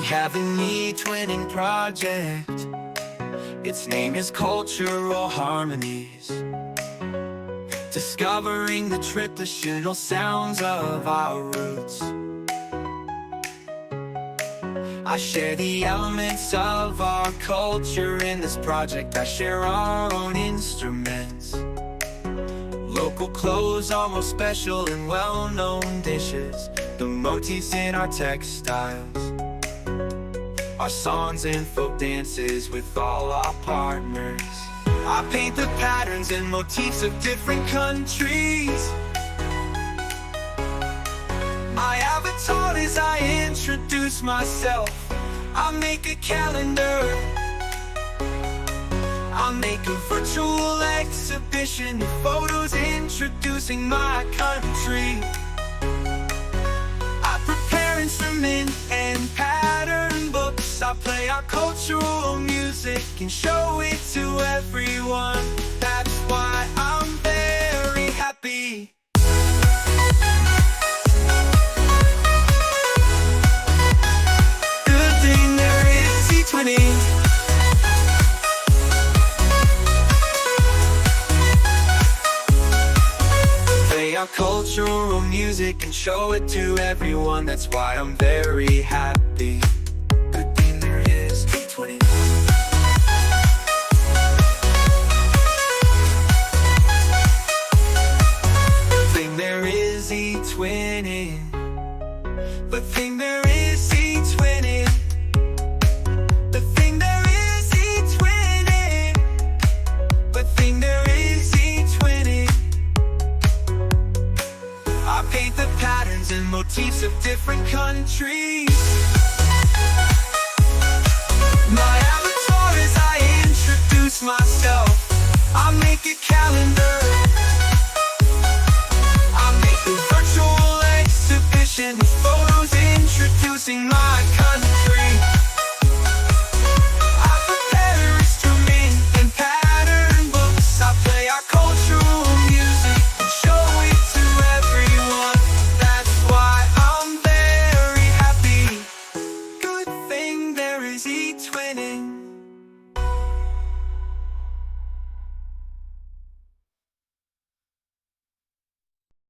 have an e-twinning project. Its name is Cultural Harmonies. Discovering the triditional sounds of our roots. I share the elements of our culture in this project. I share our own instruments, local clothes, our most special and well-known dishes, the motifs in our textiles, our songs and folk dances with all our partners. I paint the patterns and motifs of different countries. My avatar as I introduce myself. I make a calendar, I make a virtual exhibition of photos introducing my country. I prepare instrument and pattern books. I play our cultural music and show it to everyone. That's why I'm very happy. Good thing there is e-twinning. Play our cultural music and show it to everyone. That's why I'm very happy. Good thing there is e-twinning. Good thing there is e-twinning. Good thing there is e-twinning. Good thing there is e-twinning. Good thing there is e-twinning. I paint the patterns and motifs of different countries. My avatar as I introduce myself.